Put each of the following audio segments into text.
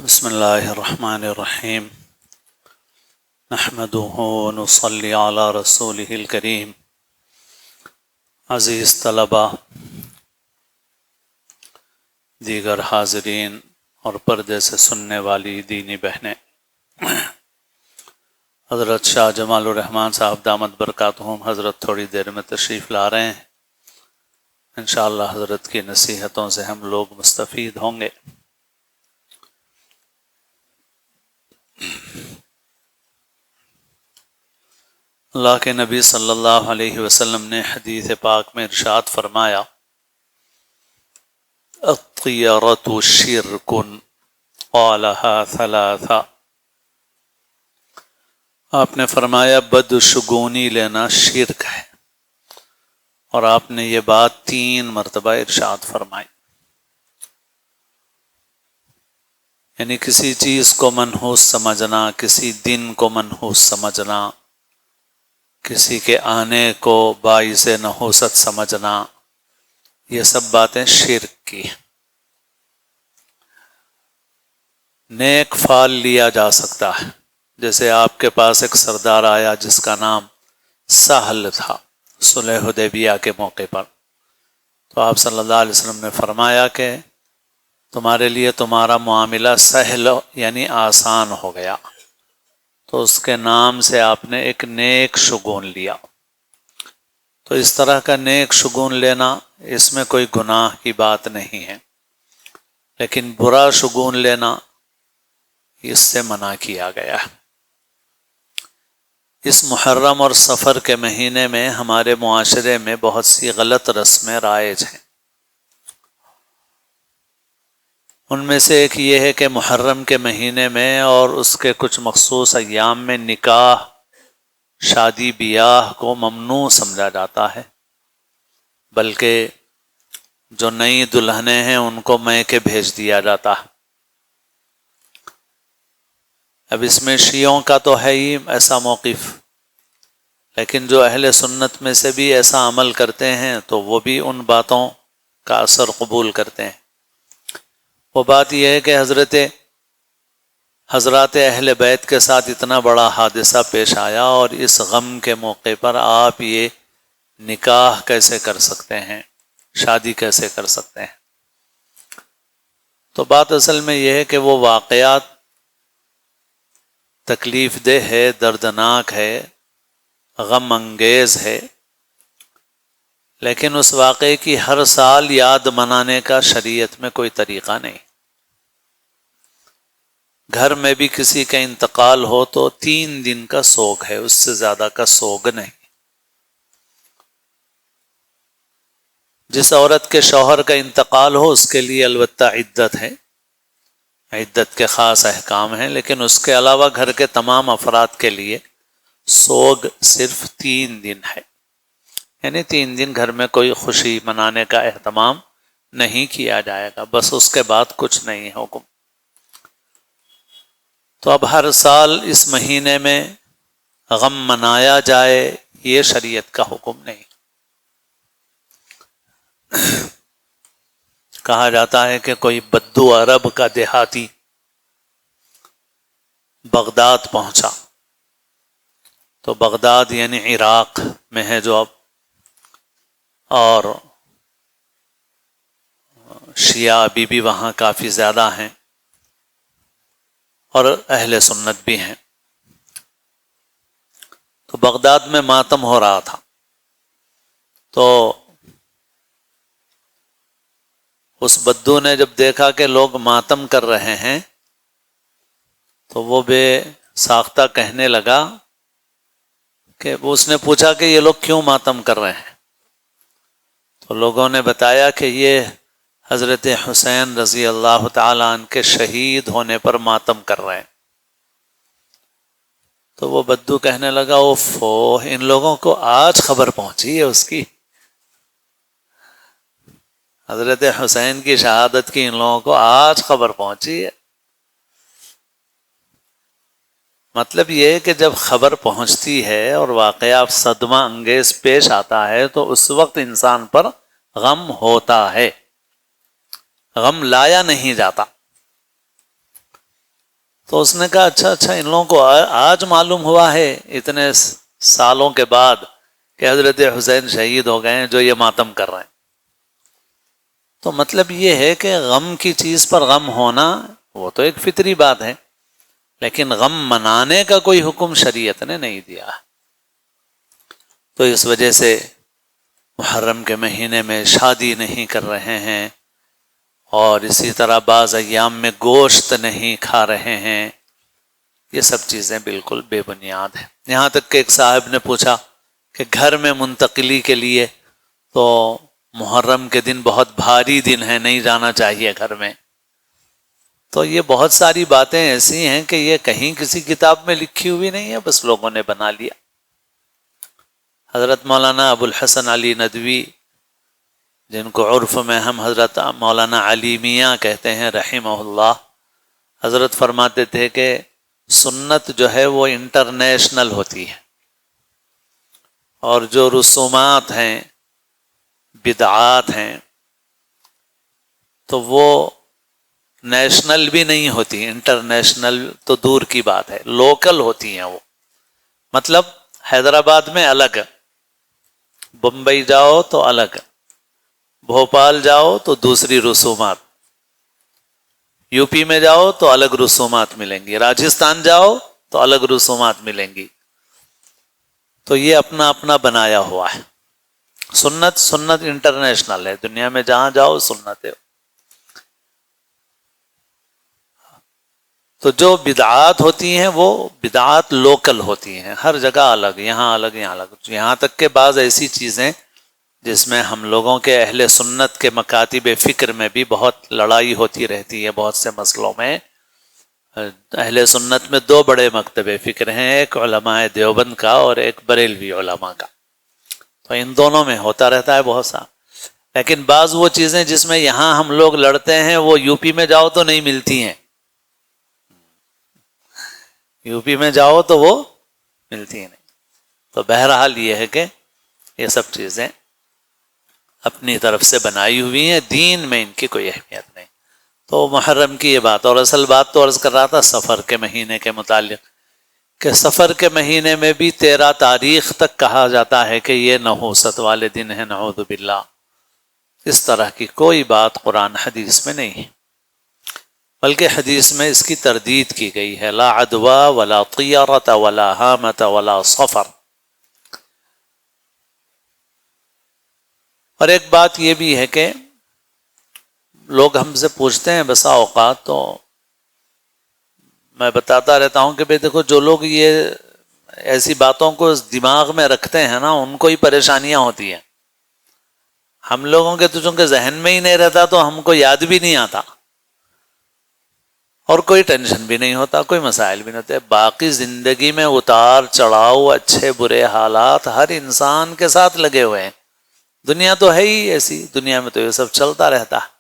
بسم اللہ الرحمن الرحیم نحمده ونصلی علی رسولہ الکریم۔ عزیز طلبہ، دیگر حاضرین اور پردے سے سننے والی دینی بہنیں، حضرت شاہ جمال الرحمن صاحب دامت برکاتہم حضرت تھوڑی دیر میں تشریف لا رہے ہیں۔ انشاءاللہ حضرت کی نصیحتوں سے ہم لوگ مستفید ہوں گے۔ اللہ کے نبی صلی اللہ علیہ وسلم نے حدیث پاک میں ارشاد فرمایا، الطیرۃ شرک قالها ثلاثا۔ آپ نے فرمایا بدشگونی لینا شرک ہے، اور آپ نے یہ بات 3 مرتبہ ارشاد فرمائی۔ یعنی کسی چیز کو منحوس سمجھنا، کسی دن کو منحوس سمجھنا، کسی کے آنے کو باعث نحوست سمجھنا، یہ سب باتیں شرک کی۔ نیک فال لیا جا سکتا ہے، جیسے آپ کے پاس ایک سردار آیا جس کا نام سہل تھا صلح حدیبیہ کے موقع پر، تو آپ صلی اللہ علیہ وسلم نے فرمایا کہ تمہارے لیے تمہارا معاملہ سہل یعنی آسان ہو گیا، تو اس کے نام سے آپ نے ایک نیک شگون لیا۔ تو اس طرح کا نیک شگون لینا، اس میں کوئی گناہ کی بات نہیں ہے، لیکن برا شگون لینا اس سے منع کیا گیا ہے۔ اس محرم اور صفر کے مہینے میں ہمارے معاشرے میں بہت سی غلط رسمیں رائج ہیں۔ ان میں سے ایک یہ ہے کہ محرم کے مہینے میں اور اس کے کچھ مخصوص ایام میں نکاح، شادی بیاہ کو ممنوع سمجھا جاتا ہے، بلکہ جو نئی دلہنیں ہیں ان کو میکے بھیج دیا جاتا ہے۔ اب اس میں شیعوں کا تو ہے ہی ایسا موقف، لیکن جو اہل سنت میں سے بھی ایسا عمل کرتے ہیں تو وہ بھی ان باتوں کا اثر قبول کرتے ہیں۔ وہ بات یہ ہے کہ حضرات اہل بیت کے ساتھ اتنا بڑا حادثہ پیش آیا، اور اس غم کے موقع پر آپ یہ نکاح کیسے کر سکتے ہیں، شادی کیسے کر سکتے ہیں؟ تو بات اصل میں یہ ہے کہ وہ واقعات تکلیف دہ ہے، دردناک ہے، غم انگیز ہے، لیکن اس واقعے کی ہر سال یاد منانے کا شریعت میں کوئی طریقہ نہیں۔ گھر میں بھی کسی کا انتقال ہو تو 3 دن کا سوگ ہے، اس سے زیادہ کا سوگ نہیں۔ جس عورت کے شوہر کا انتقال ہو اس کے لیے البتہ عدت ہے، عدت کے خاص احکام ہیں، لیکن اس کے علاوہ گھر کے تمام افراد کے لیے سوگ صرف 3 دن ہے۔ یعنی 3 دن گھر میں کوئی خوشی منانے کا اہتمام نہیں کیا جائے گا، بس اس کے بعد کچھ نہیں ہے حکم۔ تو اب ہر سال اس مہینے میں غم منایا جائے، یہ شریعت کا حکم نہیں۔ کہا جاتا ہے کہ کوئی بدو عرب کا دیہاتی بغداد پہنچا، تو بغداد یعنی عراق میں ہے جو اب، اور شیعہ ابھی بھی وہاں کافی زیادہ ہیں، اور اہل سنت بھی ہیں۔ تو بغداد میں ماتم ہو رہا تھا، تو اس بدو نے جب دیکھا کہ لوگ ماتم کر رہے ہیں تو وہ بے ساختہ کہنے لگا کہ اس نے پوچھا کہ یہ لوگ کیوں ماتم کر رہے ہیں؟ تو لوگوں نے بتایا کہ یہ حضرت حسین رضی اللہ تعالی عنہ کے شہید ہونے پر ماتم کر رہے ہیں۔ تو وہ بدو کہنے لگا اوفو، ان لوگوں کو آج خبر پہنچی ہے اس کی، حضرت حسین کی شہادت کی ان لوگوں کو آج خبر پہنچی ہے۔ مطلب یہ ہے کہ جب خبر پہنچتی ہے اور واقعہ صدمہ انگیز پیش آتا ہے تو اس وقت انسان پر غم ہوتا ہے، غم لایا نہیں جاتا۔ تو اس نے کہا اچھا ان لوگوں کو آج معلوم ہوا ہے اتنے سالوں کے بعد کہ حضرت حسین شہید ہو گئے ہیں جو یہ ماتم کر رہے ہیں. تو مطلب یہ ہے کہ غم کی چیز پر غم ہونا وہ تو ایک فطری بات ہے، لیکن غم منانے کا کوئی حکم شریعت نے نہیں دیا. تو اس وجہ سے محرم کے مہینے میں شادی نہیں کر رہے ہیں، اور اسی طرح بعض ایام میں گوشت نہیں کھا رہے ہیں. یہ سب چیزیں بالکل بے بنیاد ہیں. یہاں تک کہ ایک صاحب نے پوچھا کہ گھر میں منتقلی کے لیے تو محرم کے دن بہت بھاری دن ہے، نہیں جانا چاہیے گھر میں. تو یہ بہت ساری باتیں ایسی ہیں کہ یہ کہیں کسی کتاب میں لکھی ہوئی نہیں ہے، بس لوگوں نے بنا لیا. حضرت مولانا ابو الحسن علی ندوی، جن کو عرف میں ہم حضرت مولانا علی میاں کہتے ہیں رحمہ اللہ، حضرت فرماتے تھے کہ سنت جو ہے وہ انٹرنیشنل ہوتی ہے، اور جو رسومات ہیں، بدعات ہیں، تو وہ نیشنل بھی نہیں ہوتی. انٹرنیشنل تو دور کی بات ہے، لوکل ہوتی ہیں. وہ مطلب حیدرآباد میں الگ، بمبئی جاؤ تو الگ، بھوپال جاؤ تو دوسری رسومات، یو پی میں جاؤ تو الگ رسومات ملیں گی، راجستھان جاؤ تو الگ رسومات ملیں گی. تو یہ اپنا اپنا بنایا ہوا ہے. سنت انٹرنیشنل ہے، دنیا میں جہاں جاؤ سنت ہے. تو جو بدعات ہوتی ہیں وہ بدعات لوکل ہوتی ہیں، ہر جگہ الگ، یہاں الگ یہاں الگ. یہاں تک کہ بعض ایسی چیزیں جس میں ہم لوگوں کے اہل سنت کے مکاتب فکر میں بھی بہت لڑائی ہوتی رہتی ہے. بہت سے مسئلوں میں اہل سنت میں دو بڑے مکتب فکر ہیں، ایک علماء دیوبند کا اور ایک بریلوی علماء کا. تو ان دونوں میں ہوتا رہتا ہے بہت سا. لیکن بعض وہ چیزیں جس میں یہاں ہم لوگ لڑتے ہیں وہ یو پی میں جاؤ تو نہیں ملتی ہیں، یو پی میں جاؤ تو وہ ملتی نہیں. تو بہرحال یہ ہے کہ یہ سب چیزیں اپنی طرف سے بنائی ہوئی ہیں، دین میں ان کی کوئی اہمیت نہیں. تو محرم کی یہ بات. اور اصل بات تو عرض کر رہا تھا سفر کے مہینے کے متعلق، کہ سفر کے مہینے میں بھی 13 تاریخ تک کہا جاتا ہے کہ یہ نحوست والے دن ہیں، نعوذ باللہ. اس طرح کی کوئی بات قرآن حدیث میں نہیں ہے، بلکہ حدیث میں اس کی تردید کی گئی ہے. لا عدوا ولا طیرۃ ولا ہامۃ ولا صفر. اور ایک بات یہ بھی ہے کہ لوگ ہم سے پوچھتے ہیں بسا اوقات، تو میں بتاتا رہتا ہوں کہ بھئی دیکھو، جو لوگ یہ ایسی باتوں کو دماغ میں رکھتے ہیں نا، ان کو ہی پریشانیاں ہوتی ہیں. ہم لوگوں کے تو چونکہ ذہن میں ہی نہیں رہتا تو ہم کو یاد بھی نہیں آتا، اور کوئی ٹینشن بھی نہیں ہوتا، کوئی مسائل بھی نہیں ہوتے. باقی زندگی میں اتار چڑھاؤ، اچھے برے حالات ہر انسان کے ساتھ لگے ہوئے ہیں. دنیا تو ہے ہی ایسی، دنیا میں تو یہ سب چلتا رہتا ہے.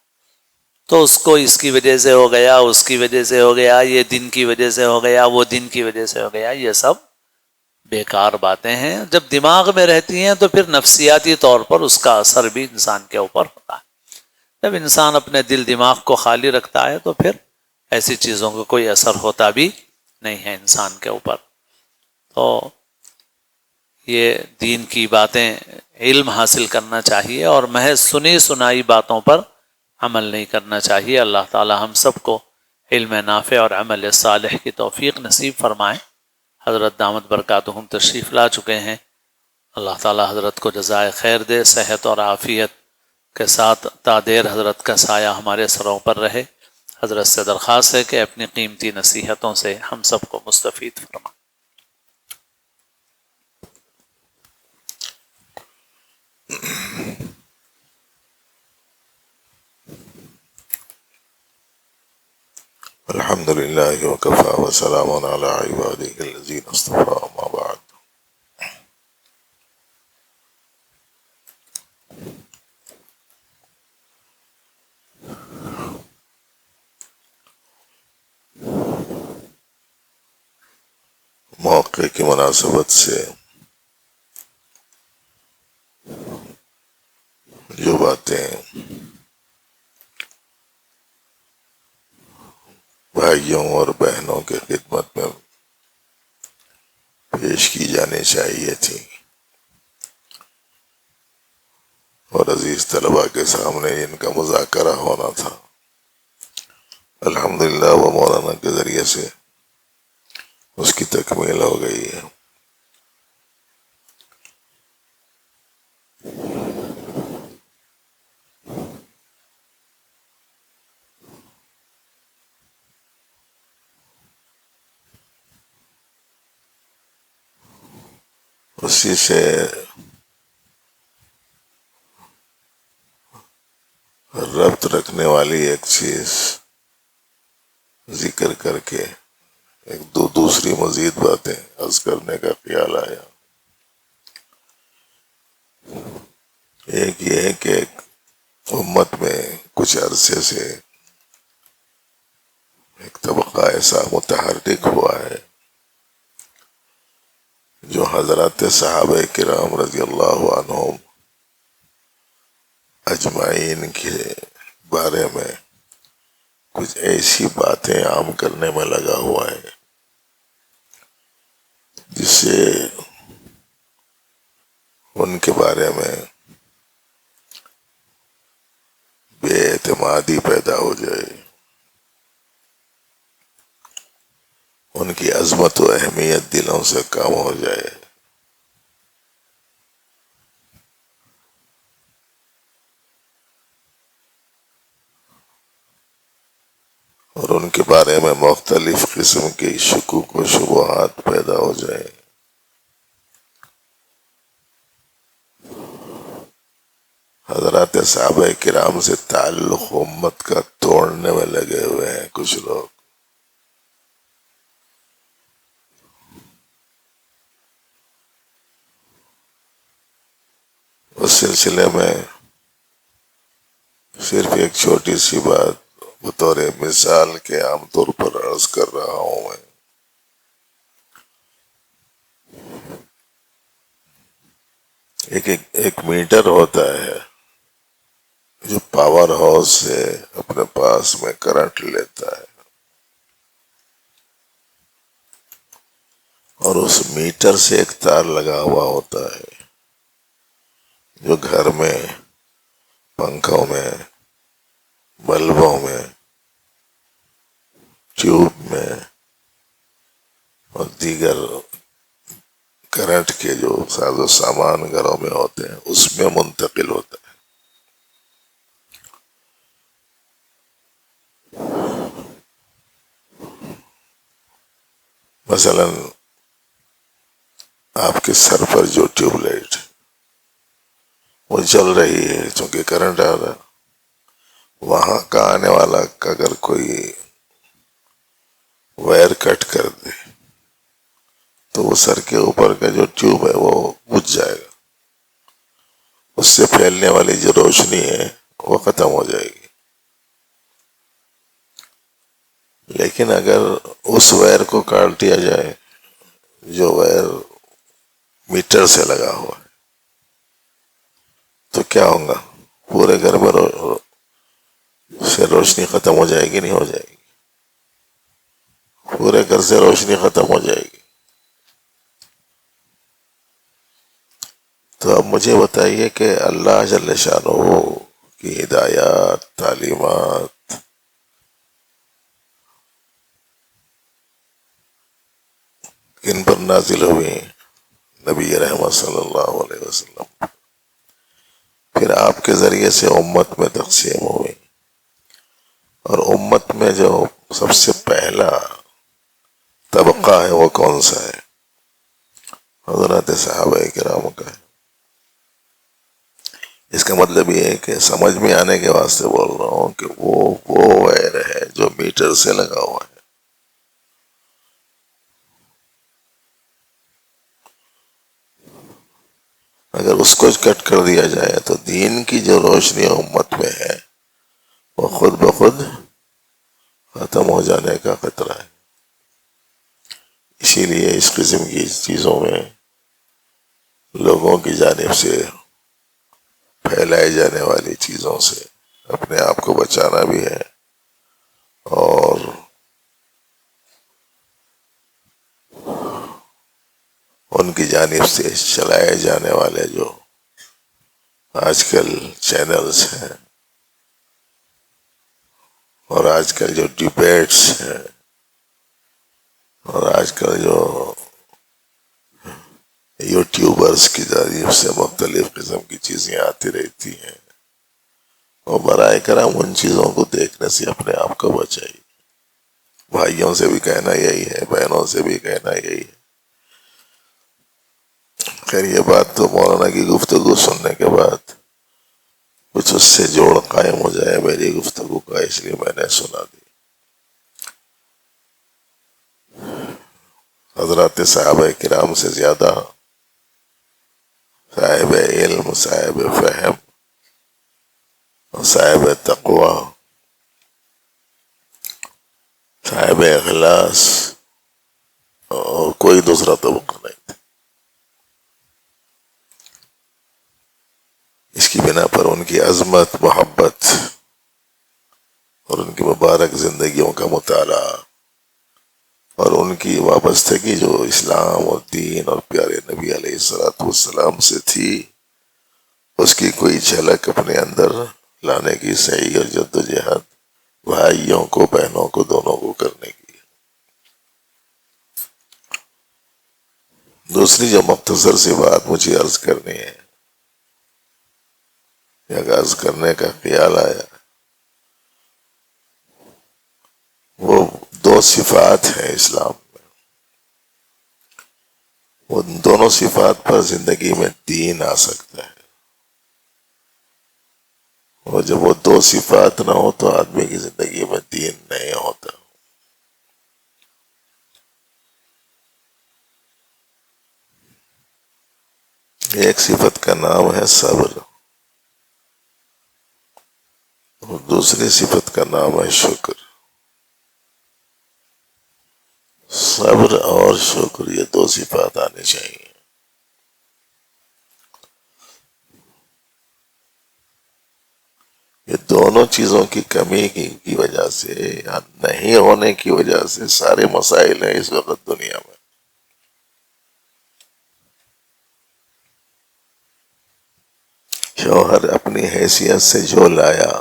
تو اس کو اس کی وجہ سے ہو گیا، اس کی وجہ سے ہو گیا، یہ دن کی وجہ سے ہو گیا، وہ دن کی وجہ سے ہو گیا. یہ سب بیکار باتیں ہیں. جب دماغ میں رہتی ہیں تو پھر نفسیاتی طور پر اس کا اثر بھی انسان کے اوپر ہوتا ہے. جب انسان اپنے دل دماغ کو خالی رکھتا ہے تو پھر ایسی چیزوں کا کوئی اثر ہوتا بھی نہیں ہے انسان کے اوپر. تو یہ دین کی باتیں علم حاصل کرنا چاہیے، اور محض سنی سنائی باتوں پر عمل نہیں کرنا چاہیے. اللہ تعالی ہم سب کو علم نافع اور عمل صالح کی توفیق نصیب فرمائے. حضرت دامت برکاتہم تشریف لا چکے ہیں. اللہ تعالی حضرت کو جزائے خیر دے، صحت اور عافیت کے ساتھ تا دیر حضرت کا سایہ ہمارے سروں پر رہے. حضرت سے درخواست ہے کہ اپنی قیمتی نصیحتوں سے ہم سب کو مستفید فرمائے. الحمد لله وكفى وسلام على عباده الذين اصطفى ما بعد. موقع کی مناسبت سے جو باتیں بھائیوں اور بہنوں کے خدمت میں پیش کی جانی چاہیے تھی، اور عزیز طلباء کے سامنے ان کا مذاکرہ ہونا تھا۔ الحمدللہ وہ مولانا کے ذریعے سے اس کی تکمیل ہو گئی ہے۔ اسی سے ربط رکھنے والی ایک چیز ذکر کر کے ایک دوسری مزید باتیں عرض کرنے کا خیال آیا۔ ایک یہ ہے کہ امت میں کچھ عرصے سے ایک طبقہ ایسا متحرک ہوا ہے جو حضرات صحابہ کرام رضی اللہ عنہم اجمعین کے بارے میں کچھ ایسی باتیں عام کرنے میں لگا ہوا ہے جس سے ان کے بارے میں بے اعتمادی پیدا ہو جائے، ان کی عظمت و اہمیت دلوں سے کم ہو جائے، اور ان کے بارے میں مختلف قسم کی شکوک و شبہات پیدا ہو جائے۔ حضرات صحابہ کرام سے تعلق امت کا توڑنے میں لگے ہوئے ہیں کچھ لوگ۔ اس سلسلے میں صرف ایک چھوٹی سی بات بطور مثال کے عام طور پر عرض کر رہا ہوں میں۔ ایک میٹر ہوتا ہے جو پاور ہاؤس سے اپنے پاس میں کرنٹ لیتا ہے، اور اس میٹر سے ایک تار لگا ہوا ہوتا ہے جو گھر میں پنکھوں میں، بلبوں میں، ٹیوب میں اور دیگر کرنٹ کے جو ساز و سامان گھروں میں ہوتے ہیں اس میں منتقل ہوتا ہے۔ مثلا آپ کے سر پر جو ٹیوب لائٹ وہ جل رہی ہے چونکہ کرنٹ آ رہا، وہاں کا آنے والا اگر کوئی وائر کٹ کر دے تو وہ سر کے اوپر کا جو ٹیوب ہے وہ بجھ جائے گا، اس سے پھیلنے والی جو روشنی ہے وہ ختم ہو جائے گی۔ لیکن اگر اس وائر کو کاٹ دیا جائے جو وائر میٹر سے لگا ہوا ہے تو کیا ہوگا؟ پورے گھر میں سے روشنی ختم ہو جائے گی، نہیں ہو جائے گی؟ پورے گھر سے روشنی ختم ہو جائے گی۔ تو اب مجھے بتائیے کہ اللہ جل شانہ کی ہدایات، تعلیمات کن پر نازل ہوئی؟ نبی رحمت صلی اللہ علیہ وسلم، پھر آپ کے ذریعے سے امت میں تقسیم ہوئی، اور امت میں جو سب سے پہلا طبقہ ہے وہ کون سا ہے؟ حضرات صحابہ کرام کا ہے۔ اس کا مطلب یہ ہے کہ سمجھ میں آنے کے واسطے بول رہا ہوں کہ وہ وائر ہے جو میٹر سے لگا ہوا ہے۔ اگر اس کو کٹ کر دیا جائے تو دین کی جو روشنی امت میں ہے وہ خود بخود ختم ہو جانے کا خطرہ ہے۔ اسی لیے اس قسم کی چیزوں میں لوگوں کی جانب سے پھیلائی جانے والی چیزوں سے اپنے آپ کو بچانا بھی ہے، اور ان کی جانب سے چلائے جانے والے جو آج کل چینلز ہیں اور آج کل جو ڈیبیٹس ہیں اور آج کل جو یوٹیوبرز کی جانب سے مختلف قسم کی چیزیں آتی رہتی ہیں، اور برائے کرم ان چیزوں کو دیکھنے سے اپنے آپ کو بچائیے۔ بھائیوں سے بھی کہنا یہی ہے، بہنوں سے بھی کہنا یہی ہے۔ خیر یہ بات تو مولانا کی گفتگو سننے کے بعد کچھ اس سے جوڑ قائم ہو جائے میری گفتگو کا، اس لیے میں نے سنا دی۔ حضرات صحابہ کرام سے زیادہ صاحب علم، صاحب فہم، صاحب تقوی، صاحب اخلاص اور کوئی دوسرا طبقہ نہیں تھا۔ اس کی بنا پر ان کی عظمت، محبت اور ان کی مبارک زندگیوں کا مطالعہ اور ان کی وابستگی جو اسلام اور دین اور پیارے نبی علیہ الصلوۃ والسلام سے تھی، اس کی کوئی جھلک اپنے اندر لانے کی صحیح اور جد و جہد بھائیوں کو، بہنوں کو، دونوں کو کرنے کی۔ دوسری جو مختصر سی بات مجھے عرض کرنی ہے، یا عرض کرنے کا خیال آیا، وہ دو صفات ہیں اسلام میں، وہ دونوں صفات پر زندگی میں دین آ سکتا ہے، اور جب وہ دو صفات نہ ہو تو آدمی کی زندگی میں دین نہیں ہوتا۔ ایک صفت کا نام ہے صبر، اور دوسری صفت کا نام ہے شکر۔ صبر اور شکر، یہ دو صفات آنی چاہیے۔ یہ دونوں چیزوں کی کمی کی وجہ سے یا نہیں ہونے کی وجہ سے سارے مسائل ہیں اس وقت دنیا میں۔ شوہر اپنی حیثیت سے جو لایا،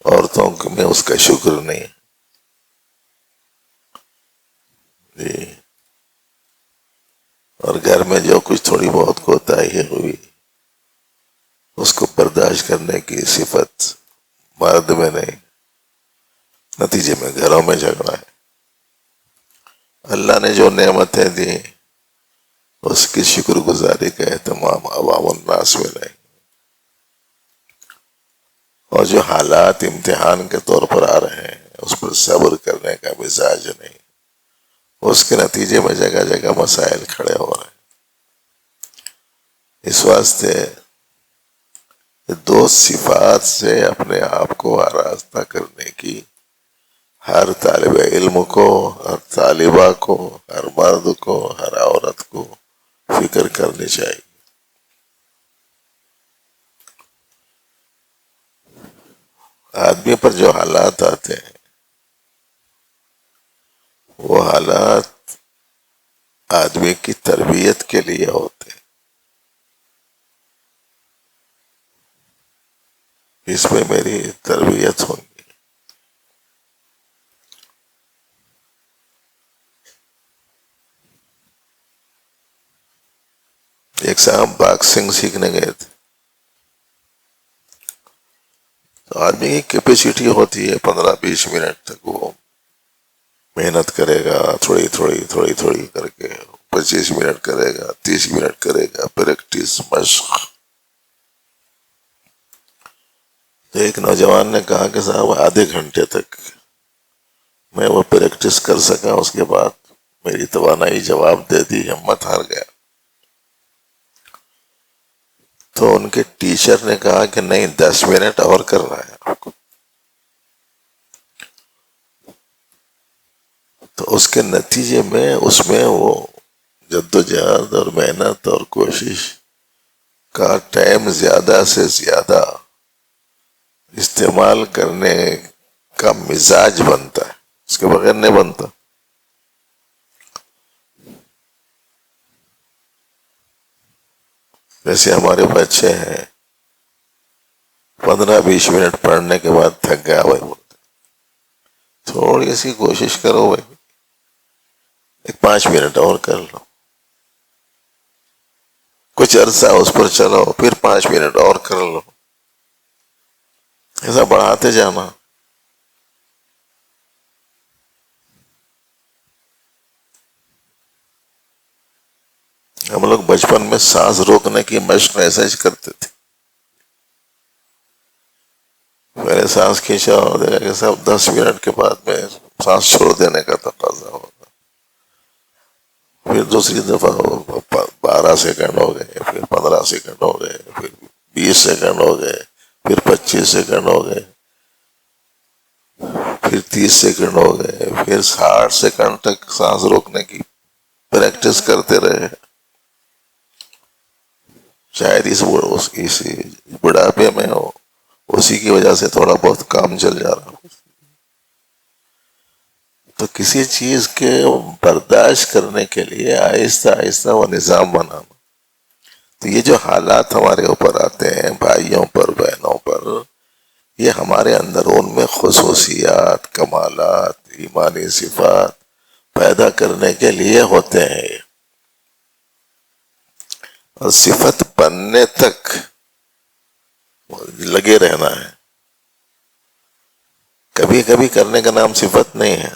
عورتوں میں اس کا شکر نہیں جی، اور گھر میں جو کچھ تھوڑی بہت کوتاہی ہوئی اس کو برداشت کرنے کی صفت مرد میں نہیں، نتیجے میں گھروں میں جھگڑا ہے۔ اللہ نے جو نعمتیں دی اس کی شکر گزاری کا اہتمام عوام الناس میں نہیں، اور جو حالات امتحان کے طور پر آ رہے ہیں اس پر صبر کرنے کا مزاج نہیں، اس کے نتیجے میں جگہ جگہ مسائل کھڑے ہو رہے ہیں۔ اس واسطے دو صفات سے اپنے آپ کو آراستہ کرنے کی ہر طالب علم کو، ہر طالبہ کو، ہر مرد کو، ہر عورت کو فکر کرنی چاہیے۔ آدمی پر جو حالات آتے ہیں وہ حالات آدمی کی تربیت کے لیے ہوتے ہیں، اس میں میری تربیت ہوگی۔ ایک صاحب باکسنگ سیکھنے گئے تھے، تو آدمی کی کیپیسٹی ہوتی ہے 15-20 منٹ تک وہ محنت کرے گا، تھوڑی تھوڑی کر کے 25 منٹ کرے گا، 30 منٹ کرے گا، پریکٹس، مشق۔ تو ایک نوجوان نے کہا کہ صاحب آدھے گھنٹے تک میں وہ پریکٹس کر سکا، اس کے بعد میری توانائی جواب دے دی، ہمت ہار گیا۔ تو ان کے ٹیچر نے کہا کہ نہیں، 10 منٹ اور کرنا ہے آپ کو۔ تو اس کے نتیجے میں اس میں وہ جدوجہد اور محنت اور کوشش کا ٹائم زیادہ سے زیادہ استعمال کرنے کا مزاج بنتا ہے، اس کے بغیر نہیں بنتا۔ جیسے ہمارے بچے ہیں 15-20 منٹ پڑھنے کے بعد تھک گیا بھائی بولتے تھوڑی سی کوشش کرو بھائی، 5 منٹ اور کر لو، کچھ عرصہ اس پر چلو، پھر 5 منٹ اور کر لو، ایسا بڑھاتے جانا۔ ہم لوگ بچپن میں سانس روکنے کی مشق ایسا ہی کرتے تھے، پہلے سانس کھینچا اور دیکھا کہ صاحب 10 منٹ کے بعد میں سانس چھوڑ دینے کا تقاضا ہوگا، پھر دوسری دفعہ 12 سیکنڈ ہو گئے، پھر 15 سیکنڈ ہو گئے، پھر 20 سیکنڈ ہو گئے، پھر 25 سیکنڈ ہو گئے، پھر 30 سیکنڈ ہو گئے، پھر 60 سیکنڈ تک سانس روکنے کی پریکٹس کرتے رہے۔ شاید اس بڑھاپے میں ہو، اسی کی وجہ سے تھوڑا بہت کام چل جا رہا ہو۔ تو کسی چیز کے برداشت کرنے کے لیے آہستہ آہستہ وہ نظام بنانا۔ تو یہ جو حالات ہمارے اوپر آتے ہیں، بھائیوں پر، بہنوں پر، یہ ہمارے اندر ان میں خصوصیات، کمالات، ایمانی صفات پیدا کرنے کے لیے ہوتے ہیں، اور صفت بننے تک لگے رہنا ہے۔ کبھی کبھی کرنے کا نام صفت نہیں ہے۔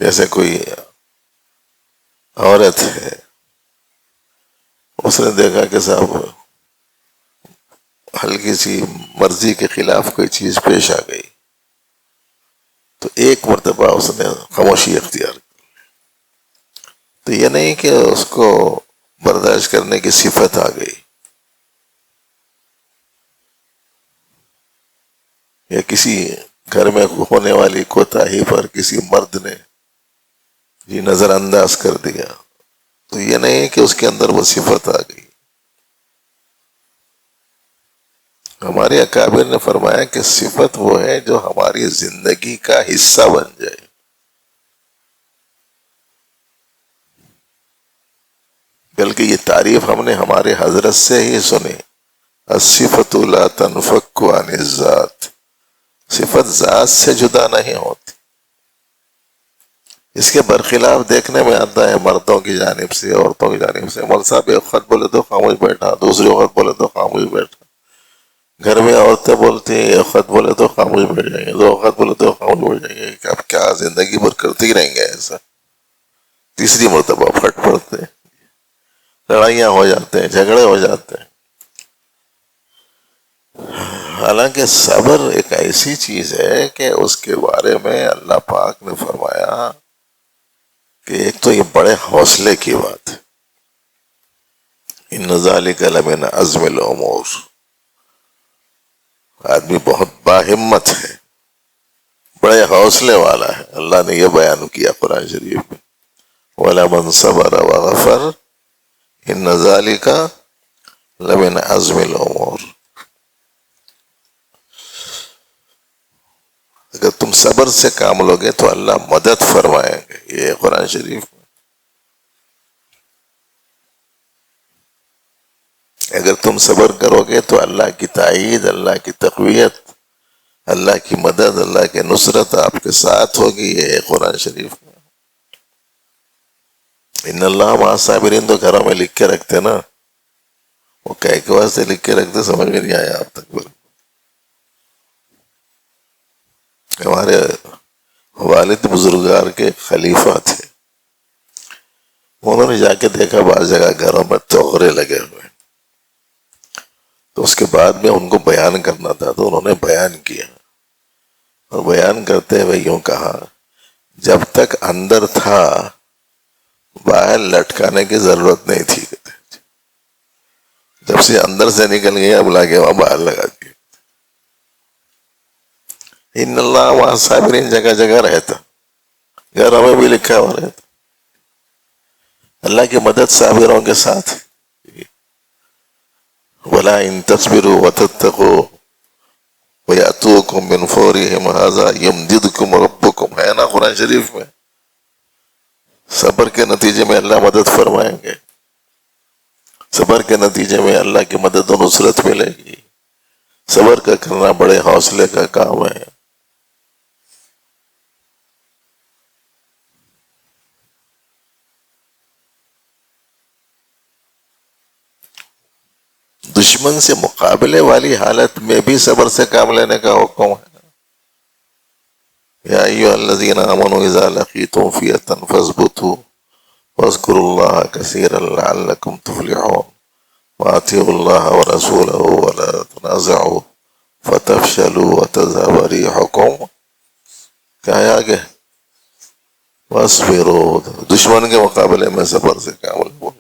جیسے کوئی عورت ہے، اس نے دیکھا کہ صاحب ہلکی سی مرضی کے خلاف کوئی چیز پیش آ گئی، تو ایک مرتبہ اس نے خاموشی اختیار کی۔ تو یہ نہیں کہ اس کو برداشت کرنے کی صفت آ گئی، یا کسی گھر میں ہونے والی کوتاہی پر کسی مرد نے یہ نظر انداز کر دیا، تو یہ نہیں کہ اس کے اندر وہ صفت آ گئی۔ ہمارے اکابر نے فرمایا کہ صفت وہ ہے جو ہماری زندگی کا حصہ بن جائے۔ بلکہ یہ تعریف ہم نے ہمارے حضرت سے ہی سنی، الصفت لا تنفک عن الذات، صفت ذات سے جدا نہیں ہوتی۔ اس کے برخلاف دیکھنے میں آتا ہے مردوں کی جانب سے، عورتوں کی جانب سے، مول صاحب ایک وقت بولے تو خاموش بیٹھا، دوسرے وقت بولے تو خاموش بیٹھا، گھر میں عورتیں بولتی ہیں ایک وقت بولے تو خاموش بیٹھ جائیں گے، 2 وقت بولے تو خاموش بیٹھ جائیں گے، کہ اب کیا زندگی بھر کرتے ہی رہیں گے ایسا؟ تیسری مرتبہ پھٹ پڑتے ہیں، لڑائیاں ہو جاتے ہیں، جھگڑے ہو جاتے ہیں۔ حالانکہ صبر ایک ایسی چیز ہے کہ اس کے بارے میں اللہ پاک نے فرمایا کہ ایک تو یہ بڑے حوصلے کی بات ہے، ان ذالک لمن عزم الامور، آدمی بہت باہمت ہے، بڑے حوصلے والا ہے۔ اللہ نے یہ بیان کیا قرآن شریف میں، وَلَمَنْ صَبَرَ وَغَفَرَ إِنَّ ذَلِكَ لَمِنْ عَزْمِ الْأُمُورِ۔ اگر تم صبر سے کام لوگے تو اللہ مدد فرمائیں گے، یہ قرآن شریف میں۔ اگر تم صبر کرو گے تو اللہ کی تائید، اللہ کی تقویت، اللہ کی مدد، اللہ کی نصرت آپ کے ساتھ ہوگی، یہ قرآن شریف میں۔ ان اللہ مع الصابرین تو گھروں میں لکھ کے رکھتے نا، وہ کہہ کے واسطے لکھ کے رکھتے، سمجھ میں نہیں آیا آپ تک۔ ہمارے والد بزرگار کے خلیفہ تھے، انہوں نے جا کے دیکھا بعض جگہ گھروں میں توغرے لگے ہوئے، تو اس کے بعد میں ان کو بیان کرنا تھا، تو انہوں نے بیان کیا، اور بیان کرتے ہوئے یوں کہا، جب تک اندر تھا باہر لٹکانے کی ضرورت نہیں تھی، جب سے اندر سے نکل گیا اب لا کے وہاں باہر لگا دیا۔ ان اللہ مع الصابرین جگہ جگہ رہتا، گھروں میں بھی لکھا ہوا رہتا، اللہ کی مدد صابروں کے ساتھ۔ وَلَا إِن تَصْبِرُوا وَتَتَّقُوا وَيَأْتُوكُم مِّن فَوْرِهِمْ هَٰذَا يُمْدِدْكُمْ رَبُّكُمْ، ہے نا قرآن شریف میں، صبر کے نتیجے میں اللہ مدد فرمائیں گے، صبر کے نتیجے میں اللہ کی مدد و نصرت ملے گی۔ صبر کا کرنا بڑے حوصلے کا کام ہے۔ دشمن سے مقابلے والی حالت میں بھی صبر سے کام لینے کا حکم ہے۔ یا ایھا الذین آمنوا اذا لقیتم فئۃ فاثبتوا واذکروا اللہ کثیرا لعلکم تفلحون واطیعوا اللہ ورسولہ ولا تنازعوا فتفشلوا وتذهب ريحكم۔ کیا ہے آگے؟ واصبروا، دشمن کے مقابلے میں صبر سے کام لو۔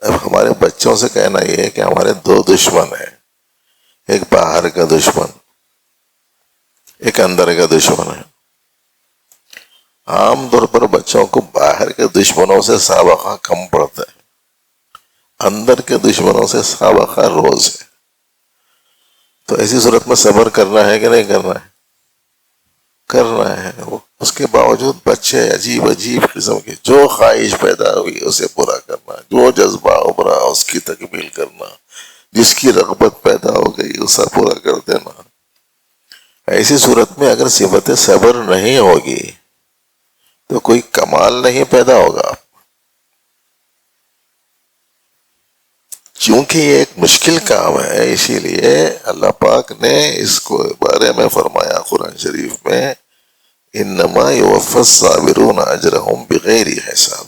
اب ہمارے بچوں سے کہنا یہ ہے کہ ہمارے دو دشمن ہیں، ایک باہر کا دشمن، ایک اندر کا دشمن ہے۔ عام طور پر بچوں کو باہر کے دشمنوں سے سابقہ کم پڑتا ہے، اندر کے دشمنوں سے سابقہ روز ہے۔ تو ایسی صورت میں صبر کرنا ہے کہ نہیں کرنا ہے؟ کرنا ہے۔ اس کے باوجود بچے عجیب عجیب قسم کے، جو خواہش پیدا ہوئی اسے پورا کرنا، جو جذبہ ابھرا اس کی تکمیل کرنا، جس کی رغبت پیدا ہو گئی اسے پورا کر دینا۔ ایسی صورت میں اگر صفت صبر نہیں ہوگی تو کوئی کمال نہیں پیدا ہوگا، چونکہ یہ ایک مشکل کام ہے۔ اسی لیے اللہ پاک نے اس کو بارے میں فرمایا قرآن شریف میں، انما یوفی الصابرون اجرہم بغیر حساب۔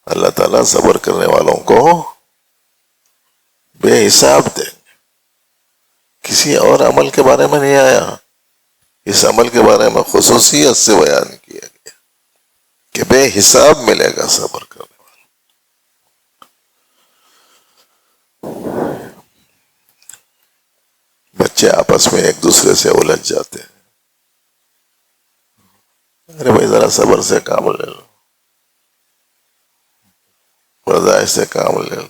اللہ تعالیٰ صبر کرنے والوں کو بے حساب دیں گے۔ کسی اور عمل کے بارے میں نہیں آیا، اس عمل کے بارے میں خصوصیت سے بیان کیا گیا کہ بے حساب ملے گا صبر کرنے والا۔ بچے آپس میں ایک دوسرے سے الجھ جاتے ہیں، ارے بھائی ذرا صبر سے کام لے لو، برداشت سے کام لے لو۔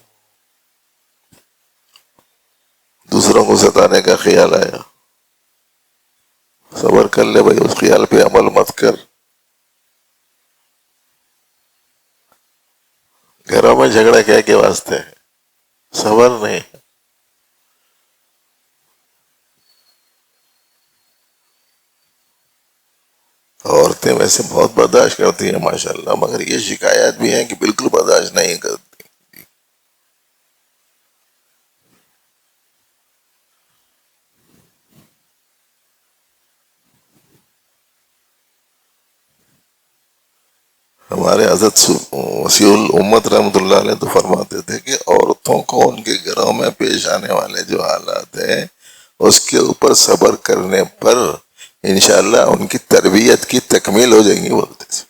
دوسروں کو ستانے کا خیال آیا، صبر کر لے بھائی، اس خیال پہ عمل مت کر۔ گھروں میں جھگڑا کیا کے واسطے ہے؟ صبر نہیں۔ عورتیں ویسے بہت برداشت کرتی ہیں ماشاءاللہ، مگر یہ شکایات بھی ہیں کہ بالکل برداشت نہیں کرتی۔ ہمارے حضرت وسیع الامت رحمۃ اللہ علیہ تو فرماتے تھے کہ عورتوں کو ان کے گھروں میں پیش آنے والے جو حالات ہیں اس کے اوپر صبر کرنے پر انشاءاللہ ان کی تربیت کی تکمیل ہو جائیں گی، بولتے تھے۔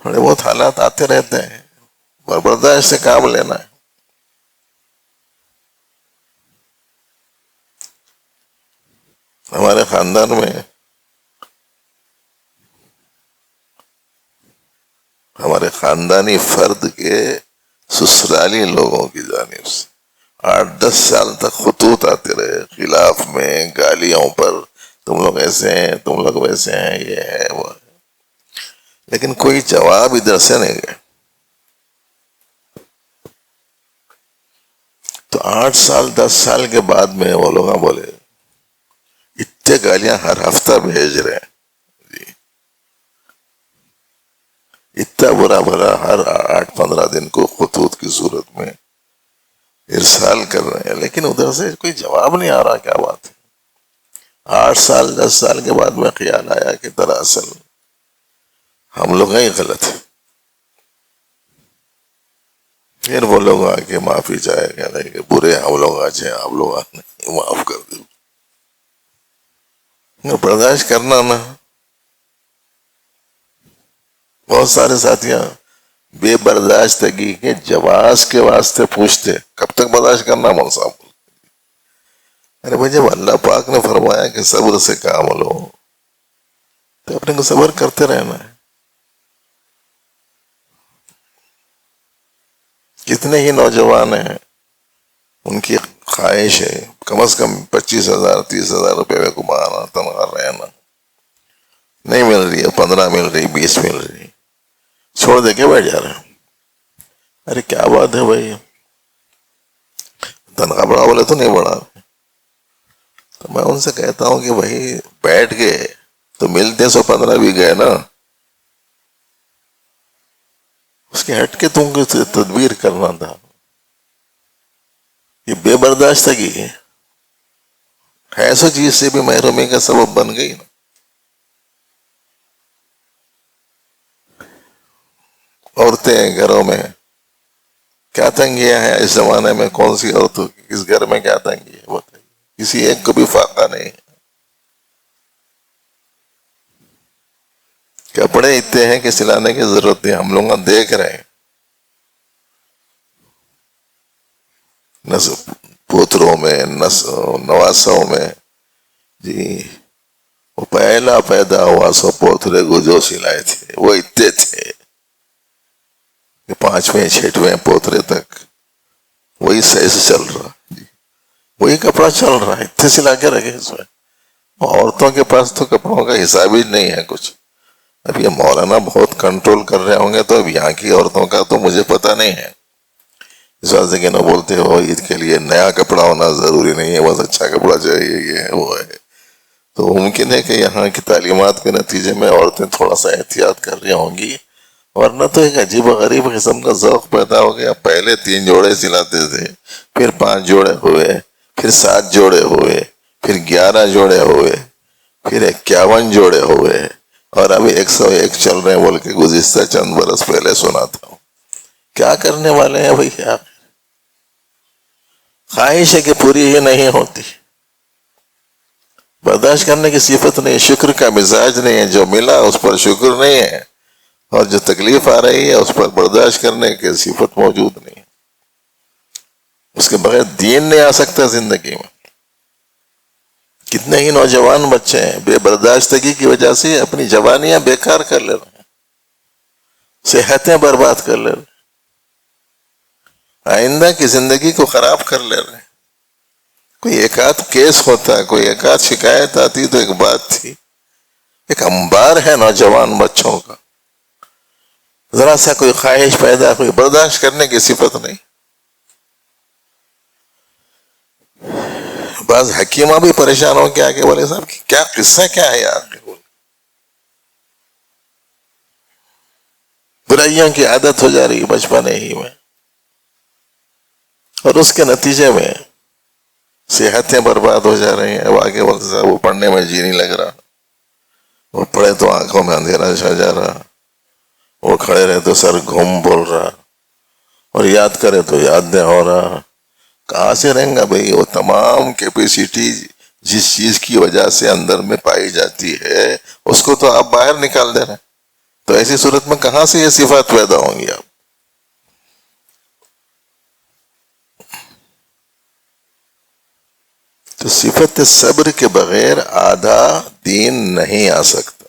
تھوڑے بہت حالات آتے رہتے ہیں، پر برداشت سے کام لینا ہے۔ ہمارے خاندان میں ہمارے خاندانی فرد کے سسرالی لوگوں کی جانب سے 8-10 سال تک خطوط آتے رہے، خلاف میں، گالیوں پر، تم لوگ ایسے ہیں، تم لوگ ویسے ہیں، یہ ہے وہ ہے، لیکن کوئی جواب ادھر سے نہیں گئے۔ تو 8 سال 10 سال کے بعد میں وہ لوگ بولے اتنے گالیاں ہر ہفتہ بھیج رہے ہیں جی، اتنا برا بھلا ہر 8-15 دن کو خطوط کی صورت میں ارسال کر رہے ہیں، لیکن ادھر سے کوئی جواب نہیں آ رہا۔ کیا بات ہے؟ 8 سال 10 سال کے بعد میں خیال آیا کہ دراصل ہم لوگ ہی غلط ہیں۔ پھر وہ لوگ آ کے معافی چاہے کہ نہیں کہ برے ہم لوگ آج ہیں، آپ لوگ نہیں، معاف کر دو۔ برداشت کرنا نا، بہت سارے ساتھیاں بے برداشتگی کے جواز کے واسطے پوچھتے کب تک برداشت کرنا مول صاحب؟ ارے بھائی جب اللہ پاک نے فرمایا کہ صبر سے کام لو تو اپنے کو صبر کرتے رہنا ہے۔ کتنے ہی نوجوان ہیں ان کی خواہش ہے کم از کم 25,000 30,000 روپے میں کمانا تنخواہ رہنا نہیں مل رہی ہے، 15 مل رہی، 20 مل رہی، چھوڑ دے کے بیٹھ جا رہے ہیں۔ ارے کیا بات ہے بھائی، تنخواہ بڑھا بولے تو نہیں بڑھا۔ تو میں ان سے کہتا ہوں کہ بھائی بیٹھ گئے تو ملتے 115 بھی گئے نا، اس کے ہٹ کے تم کو تدبیر کرنا تھا۔ یہ بے برداشتگی ہے، ایسو چیز سے بھی محرومی کا سبب بن گئی نا۔ عورتیں گھروں میں کیا تنگیاں ہیں اس زمانے میں، کون سی عورتوں کی کس گھر میں کیا تنگی ہے بتائیے، کسی ایک کو بھی فاقہ نہیں ہے۔ کپڑے اتنے ہیں کہ سلانے کی ضرورت نہیں، ہم لوگ دیکھ رہے ہیں پوتروں میں نواسوں میں، جی وہ پہلا پیدا ہوا سو پوترے کو جو سلائے تھے وہ اتنے تھے کہ 5ویں 6ویں پوترے تک وہی صحیح سے چل رہا، جی وہی کپڑا چل رہا ہے، اتنے سلا کے رکھے اس میں۔ عورتوں کے پاس تو کپڑوں کا حساب ہی نہیں ہے کچھ۔ اب یہ مولانا بہت کنٹرول کر رہے ہوں گے، تو اب یہاں کی عورتوں کا تو مجھے پتہ نہیں ہے۔ اس واسطے کہ نہ بولتے ہو عید کے لیے نیا کپڑا ہونا ضروری نہیں ہے، بس اچھا کپڑا چاہیے، یہ ہے وہ ہے۔ تو ممکن ہے کہ یہاں کی تعلیمات کے نتیجے میں عورتیں تھوڑا سا احتیاط کر رہی ہوں گی، ورنہ تو ایک عجیب و غریب قسم کا ذوق پیدا ہو گیا۔ پہلے 3 جوڑے سلاتے تھے، پھر 5 جوڑے ہوئے، پھر 7 جوڑے ہوئے، پھر 11 جوڑے ہوئے، پھر 51 جوڑے ہوئے، اور ابھی 101 چل رہے ہیں بول کے گزشتہ چند برس پہلے سنا تھا۔ کیا کرنے والے ہیں بھائی آپ؟ خواہش ہے کہ پوری ہی نہیں ہوتی، برداشت کرنے کی صفت نہیں، شکر کا مزاج نہیں ہے، جو ملا اس پر شکر نہیں ہے، اور جو تکلیف آ رہی ہے اس پر برداشت کرنے کی صفت موجود نہیں ہے۔ اس کے بغیر دین نہیں آ سکتا زندگی میں۔ کتنے ہی نوجوان بچے ہیں بے برداشتگی کی وجہ سے اپنی جوانیاں بیکار کر لے رہے ہیں، صحتیں برباد کر لے رہے ہیں، آئندہ کی زندگی کو خراب کر لے رہے ہیں۔ کوئی ایک آدھ کیس ہوتا ہے، کوئی ایک آدھ شکایت آتی تو ایک بات تھی، ایک انبار ہے نوجوان بچوں کا، ذرا سا کوئی خواہش پیدا، کوئی برداشت کرنے کی صفت نہیں۔ بعض حکیمہ بھی پریشان ہو کے آگے بولے صاحب کیا قصہ کیا ہے یار، برائیوں کی عادت ہو جا رہی بچپنے ہی میں، اور اس کے نتیجے میں صحتیں برباد ہو جا رہی ہیں۔ اب آگے بولتے صاحب وہ پڑھنے میں جی نہیں لگ رہا، وہ پڑھے تو آنکھوں میں اندھیرا چھا جا رہا، وہ کھڑے رہے تو سر گھوم بول رہا، اور یاد کرے تو یاد نہیں ہو رہا۔ کہاں سے رہیں گا بھئی؟ وہ تمام کیپیسٹی جس چیز کی وجہ سے اندر میں پائی جاتی ہے اس کو تو آپ باہر نکال دے رہے ہیں، تو ایسی صورت میں کہاں سے یہ صفات پیدا ہوں گی آپ؟ تو صفت صبر کے بغیر آدھا دین نہیں آ سکتا،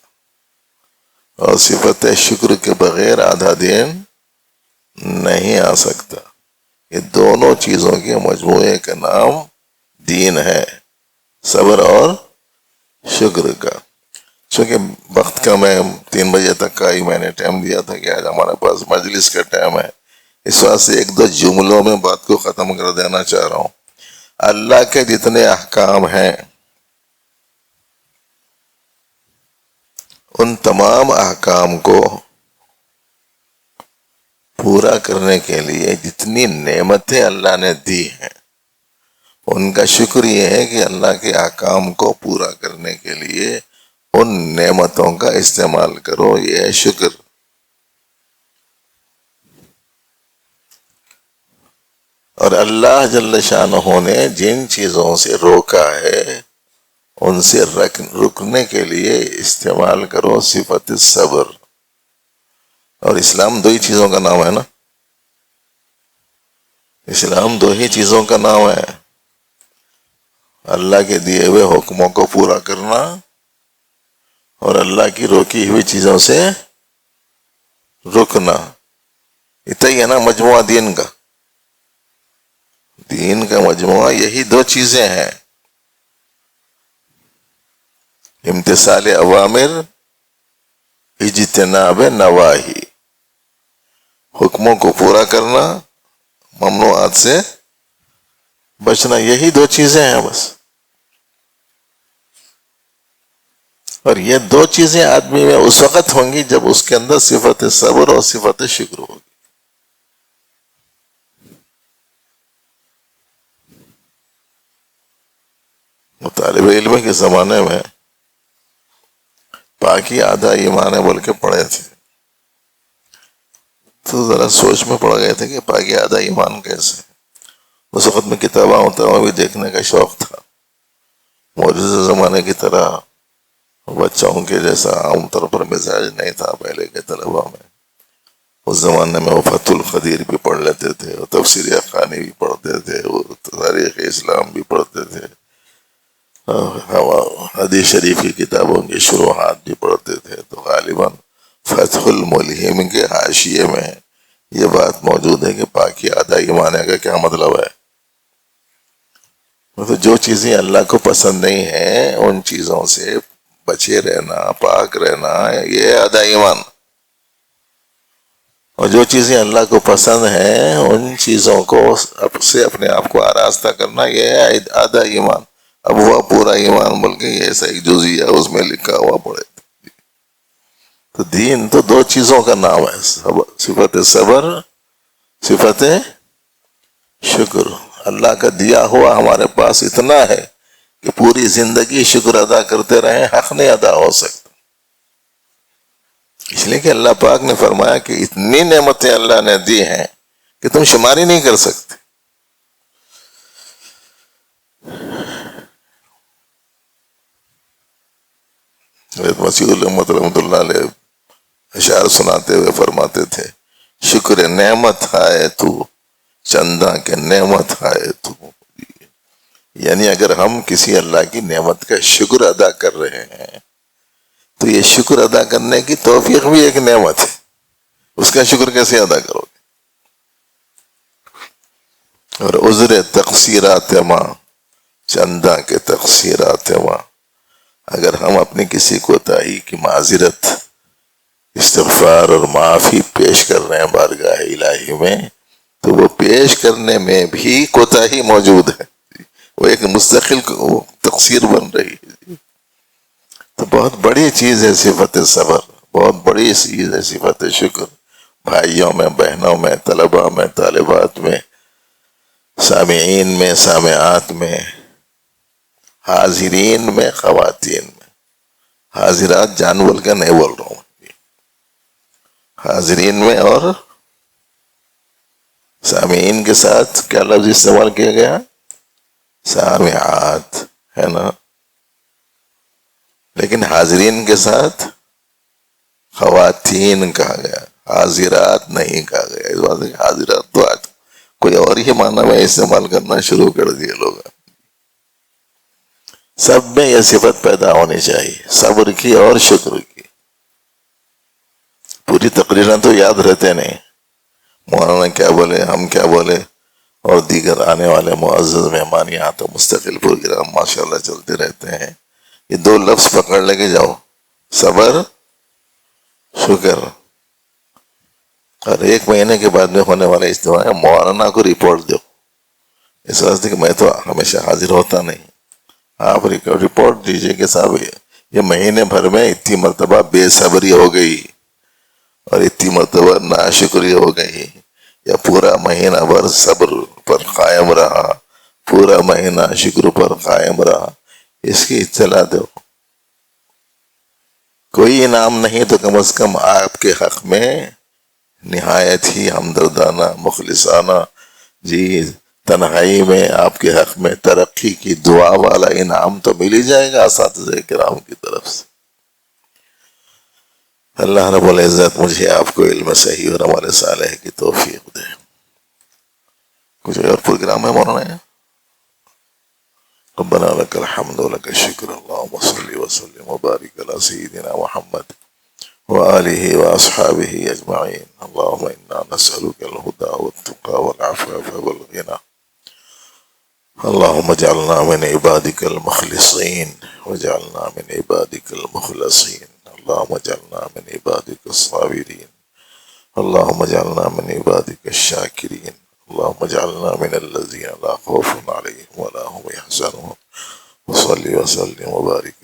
اور صفت شکر کے بغیر آدھا دین نہیں آ سکتا۔ یہ دونوں چیزوں کے مجموعے کا نام دین ہے، صبر اور شکر کا۔ چونکہ وقت کا میں 3 بجے تک کا ہی میں نے ٹائم دیا تھا کہ آج ہمارے پاس مجلس کا ٹائم ہے، اس واسطے 1-2 جملوں میں بات کو ختم کر دینا چاہ رہا ہوں۔ اللہ کے جتنے احکام ہیں ان تمام احکام کو پورا کرنے کے لیے جتنی نعمتیں اللہ نے دی ہیں ان کا شکر یہ ہے کہ اللہ کے احکام کو پورا کرنے کے لیے ان نعمتوں کا استعمال کرو، یہ ہے شکر۔ اور اللہ جل شانہ نے جن چیزوں سے روکا ہے ان سے رکنے کے لیے استعمال کرو صفت صبر۔ اور اسلام 2 ہی چیزوں کا نام ہے نا، اسلام 2 ہی چیزوں کا نام ہے، اللہ کے دیے ہوئے حکموں کو پورا کرنا اور اللہ کی روکی ہوئی چیزوں سے رکنا۔ اتنا ہی ہے نا مجموعہ دین کا۔ دین کا مجموعہ یہی دو چیزیں ہیں، امتثال اوامر، اجتناب نواہی، حکموں کو پورا کرنا، ممنوعات سے بچنا، یہی دو چیزیں ہیں بس۔ اور یہ دو چیزیں آدمی میں اس وقت ہوں گی جب اس کے اندر صفت صبر اور صفت شکر ہوگی۔ طالب علم کے زمانے میں پاکی آدھا ایمان ہے بول کے پڑھے تھے، تو ذرا سوچ میں پڑ گئے تھے کہ پاکی آدھا ایمان کیسے۔ اس وقت میں کتاباں وتاباں بھی دیکھنے کا شوق تھا، موجودہ زمانے کی طرح بچوں کے جیسا عام طور پر مزاج نہیں تھا پہلے کے طلباء میں۔ اس زمانے میں وہ فتح القدیر بھی پڑھ لیتے تھے، وہ تفسیر حقانی بھی پڑھتے تھے، وہ تاریخ اسلام بھی پڑھتے تھے، حدیث شریف کی کتابوں کی شروحات بھی پڑھتے تھے۔ تو غالباً فتح الملہم کے حاشیے میں یہ بات موجود ہے کہ پاکی آدھا ایمان ہے کا کیا مطلب ہے؟ مطلب جو چیزیں اللہ کو پسند نہیں ہیں ان چیزوں سے بچے رہنا، پاک رہنا، یہ آدھا ایمان۔ اور جو چیزیں اللہ کو پسند ہیں ان چیزوں کو سے اپنے آپ کو آراستہ کرنا، یہ ہے آدھا ایمان۔ اب وہ پورا ایمان بول کے یہ ایسا ایک جزیہ اس میں لکھا ہوا پڑے۔ تو دین تو دو چیزوں کا نام ہے، صفت صبر، صفت شکر۔ اللہ کا دیا ہوا ہمارے پاس اتنا ہے کہ پوری زندگی شکر ادا کرتے رہیں، حق نہیں ادا ہو سکتا۔ اس لیے کہ اللہ پاک نے فرمایا کہ اتنی نعمتیں اللہ نے دی ہیں کہ تم شماری نہیں کر سکتے۔ حضرت مسیح الامت رحمۃ اللہ علیہ اشعار سناتے ہوئے فرماتے تھے، شکر نعمت ہے تو چندہ کے نعمت ہے تو۔ یعنی اگر ہم کسی اللہ کی نعمت کا شکر ادا کر رہے ہیں تو یہ شکر ادا کرنے کی توفیق بھی ایک نعمت ہے، اس کا شکر کیسے ادا کرو گے؟ اور عذر تقصیرات ماں، چندہ کے تقصیرات ماں، اگر ہم اپنی کسی کوتاہی کی معذرت، استغفار اور معافی پیش کر رہے ہیں بارگاہ الہی میں، تو وہ پیش کرنے میں بھی کوتاہی موجود ہے، وہ ایک مستقل تقصیر بن رہی ہے۔ تو بہت بڑی چیز ہے صفت صبر، بہت بڑی چیز ہے صفت شکر۔ بھائیوں میں، بہنوں میں، طلباء میں، طالبات میں، سامعین میں، سامعات میں، حاضرین میں، خواتین میں۔ حاضرات جان بول کے نہیں بول رہا ہوں، حاضرین میں اور سامعین کے ساتھ کیا لفظ استعمال کیا گیا؟ سامعات، ہے نا؟ لیکن حاضرین کے ساتھ خواتین کہا گیا، حاضرات نہیں کہا گیا۔ اس بات ہے کہ حاضرات تو آج کوئی اور ہی معنی میں استعمال کرنا شروع کر دیے لوگ۔ سب میں یہ صفت پیدا ہونی چاہیے، صبر کی اور شکر کی۔ پوری تقریریں تو یاد رہتے نہیں، مولانا کیا بولے، ہم کیا بولے، اور دیگر آنے والے معزز مہمان یہاں تو مستقل پروگرام ماشاءاللہ چلتے رہتے ہیں۔ یہ دو لفظ پکڑ لے کے جاؤ، صبر، شکر۔ اور ایک مہینے کے بعد میں ہونے والے اجتماع ہے، مولانا کو رپورٹ دو، اس واسطے کہ میں تو ہمیشہ حاضر ہوتا نہیں، آپ رپورٹ دیجئے کہ صاحب یہ مہینے بھر میں اتنی مرتبہ بے صبری ہو گئی اور اتنی مرتبہ ناشکری ہو گئی، یا پورا مہینہ بھر صبر پر قائم رہا، پورا مہینہ شکر پر قائم رہا، اس کی اطلاع دو۔ کوئی انعام نہیں تو کم از کم آپ کے حق میں نہایت ہی ہمدردانہ، مخلصانہ، جی تنہائی میں آپ کے حق میں ترقی کی دعا والا انعام تو مل ہی جائے گا اساتذہ کرام کی طرف سے۔ اللہ رب العزت مجھے آپ کو علم صحیح اور عمل صالح کی توفیق دے۔ کچھ اور پروگرام ہے مولانا؟ ربنا لك الحمد ولك الشكر، اللهم صل وسلم وبارك على سيدنا محمد وآله وأصحابه أجمعين، اللهم إنا نسألك الهدى والتقى والعفاف والغنى، اللهم اجعلنا من عبادك المخلصين واجعلنا من عبادك المخلصين. اللهم اجعلنا من عبادك الصابرين. اللهم اجعلنا من عبادك الشاكرين. اللهم اجعلنا من الذين لا خوف عليهم ولا هم يحزنون. وصلي وسلم وبارك